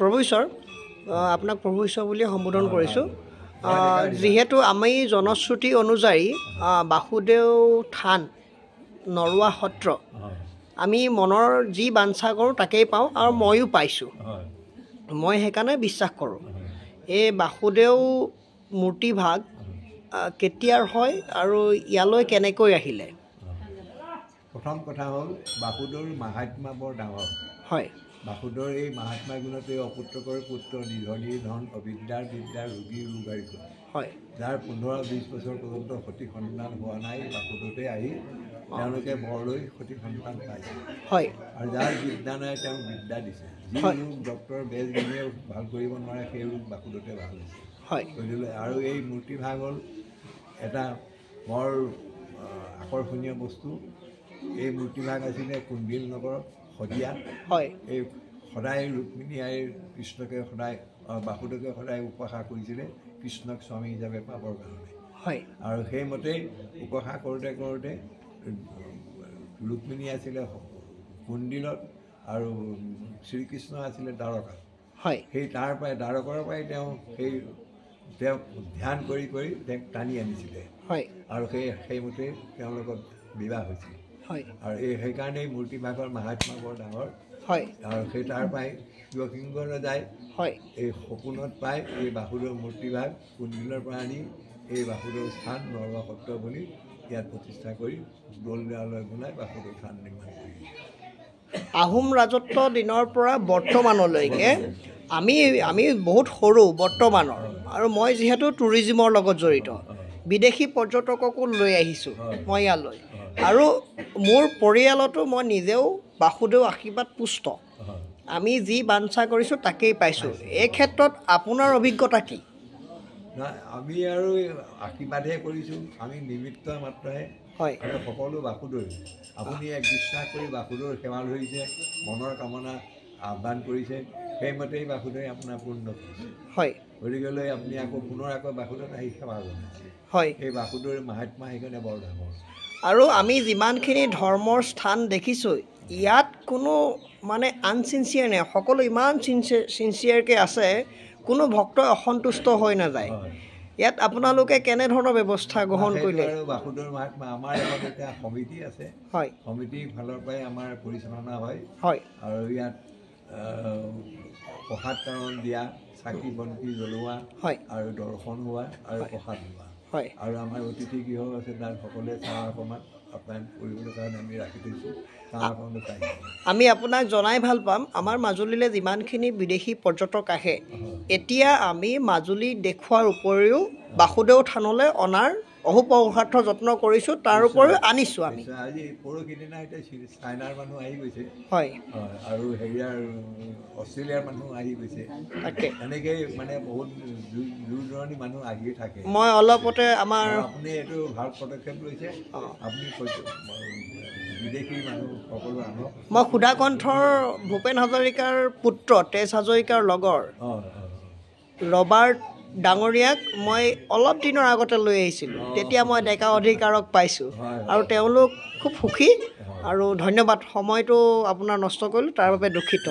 প্ৰভু ঈশ্বৰ আপোনাক প্ৰভু ঈশ্বৰ বুলি সম্বোধন কৰিছোঁ যিহেতু আমি জনশ্ৰুতি অনুযায়ী বাসুদেৱ থান নৰুৱা সত্ৰ আমি মনৰ যি বাঞ্ছা কৰোঁ তাকেই পাওঁ আৰু ময়ো পাইছোঁ মই সেইকাৰণে বিশ্বাস কৰোঁ এই বাসুদেৱ মূৰ্তিভাগ কেতিয়াৰ হয় আৰু ইয়ালৈ কেনেকৈ আহিলে প্ৰথম কথা হ'ল বাসুদেৱৰ মাহাত্ম্য বৰ ডাঙৰ হয় বাসুদেৱৰ এই মাহাত্ম্য গুণতে অপুত্ৰকৰ পুত্ৰ নিধনী ধন অবিদ্যাৰ বিদ্যাৰ ৰোগী ৰোগাৰী হয় যাৰ 15-20 বছৰ পৰ্যন্ত সঠিক সন্তান হোৱা নাই বাসুদেৱতে আহি তেওঁলোকে বৰ লৈ সঠিক সন্তান পাইছে হয় আৰু যাৰ বিদ্যা নাই তেওঁক বিদ্যা দিছে যি ৰোগ ডক্টৰ বেজ দিলেও ভাল কৰিব নোৱাৰে সেই ৰোগ বাসুদেৱতে ভাল হৈছে হয় গতিকে আৰু এই মূৰ্তিভাগ হ'ল এটা বৰ আকৰ্ষণীয় বস্তু এই মূৰ্তিভাগ আছিলে কুণ্ডিল নগৰত শদিয়া হয় এই সদায় ৰুক্মিণী আইৰ কৃষ্ণকে সদায় বাসুদেৱকে সদায় উপাসা কৰিছিলে কৃষ্ণক স্বামী হিচাপে পাবৰ কাৰণে হয় আৰু সেইমতেই উপাসা কৰোঁতে কৰোঁতে ৰুক্মিণী আছিলে কুণ্ডিলত আৰু শ্ৰীকৃষ্ণ আছিলে দ্বাৰকাত হয় সেই তাৰ পৰাই দ্বাৰকাৰ পৰাই তেওঁ ধ্যান কৰি কৰি তেওঁক টানি আনিছিলে হয় আৰু সেইমতে তেওঁৰ লগত বিবাহ হৈছিল হয় আৰু সেইকাৰণে মূৰ্তিভাগৰ মাহাত্ম্য বৰ ডাঙৰ হয় আৰু সেই তাৰ পৰাই শিৱসিংহ ৰজাই হয় এই সপোনত পাই এই বাসুদেৱ মূৰ্তিভাগ কুণ্ডিলৰ পৰা আনি এই বাসুদেৱ স্থান নৰুৱা সত্ৰ বুলি ইয়াত প্ৰতিষ্ঠা কৰি দৌল দেৱালয় বনাই বাসুদেৱ স্থান নিৰ্মাণ কৰি আহোম ৰাজত্ব দিনৰ পৰা বৰ্তমানলৈকে আমি বহুত সৰু বৰ্তমানৰ আৰু মই যিহেতু টুৰিজিমৰ লগত জড়িত বিদেশী পৰ্যটককো লৈ আহিছোঁ মই ইয়ালৈ আৰু মোৰ পৰিয়ালতো মই নিজেও বাসুদেৱ আশীৰ্বাদ পুষ্ট আমি যি বাঞ্ছা কৰিছোঁ তাকেই পাইছোঁ এই ক্ষেত্ৰত আপোনাৰ অভিজ্ঞতা কি নাই আমি আৰু আশীৰ্বাদহে কৰিছোঁ আমি নিমিত্ত মাত্ৰহে হয় আৰু সকলো বাসুদেৱ আপুনি এক বিশ্বাস কৰি বাসুদেৱৰ সেৱা ধৰিছে মনৰ কামনা আহ্বান কৰিছে সেইমতেই বাসুদেৱে আপোনাৰ পূৰ্ণ কৰিছে হয় গতিকেলৈ আপুনি পুনৰ বাসুদেৱত আহি সেৱা জনাইছে হয় এই বাসুদেৱৰ মাহাত্ম্য সেইকাৰণে বৰ ডাঙৰ আৰু আমি যিমানখিনি ধৰ্মৰ স্থান দেখিছোঁ ইয়াত কোনো মানে আনচিনচিয়াৰ নাই সকলো ইমান চিনচিয়াৰকৈ আছে কোনো ভক্তই অসন্তুষ্ট হৈ নাযায় ইয়াত আপোনালোকে কেনেধৰণৰ ব্যৱস্থা গ্ৰহণ কৰিলে আৰু বাসুদেৱৰ মাহাত্ম্য আমাৰ এখন এতিয়া সমিতি আছে হয় সমিতিৰ ফালৰ পৰাই আমাৰ পৰিচালনা হয় হয় আৰু ইয়াত প্ৰসাদ কাৰণ দিয়া চাকি বন্তি জ্বলোৱা হয় আৰু দৰ্শন হোৱা আৰু প্ৰসাদ লোৱা হয় আৰু আমাৰ অতিথি গৃহ আছে তাত সকলোৱে চাহ অকণমান আপ্যায়ন কৰিবলৈ কাৰণে আমি ৰাখি থৈছোঁ চাহ অকণমান পাই আমি আপোনাক জনাই ভাল পাম আমাৰ মাজুলীলৈ যিমানখিনি বিদেশী পৰ্যটক আহে এতিয়া আমি মাজুলী দেখুৱাৰ উপৰিও বাসুদেৱ থানলৈ অনাৰ অহোপহসাৰ্থ যত্ন কৰিছোঁ তাৰ উপৰিও আনিছোঁ আমি আজি পৰহি দিনা এতিয়া চাইনাৰ মানুহ আহি গৈছে হয় আৰু হেৰিয়াৰ অষ্ট্ৰেলিয়াৰ মানুহ আহি গৈছে তাকে এনেকৈ মানে বহুত দূৰ দূৰণি মানুহ আহিয়ে থাকে মই অলপতে আমাৰ আপুনি এইটো ভাল পদক্ষেপ লৈছে আপুনি বিদেশী মানুহ সকলো আনক মই সুধাকণ্ঠৰ ভূপেন হাজৰিকাৰ পুত্ৰ তেজ হাজৰিকাৰ লগৰ ৰবাৰ্ট ডাঙৰীয়াক মই অলপ দিনৰ আগতে লৈ আহিছিলোঁ তেতিয়া মই ডেকা অধিকাৰক পাইছোঁ আৰু তেওঁলোক খুব সুখী আৰু ধন্যবাদ সময়টো আপোনাৰ নষ্ট কৰিলোঁ তাৰ বাবে দুখিত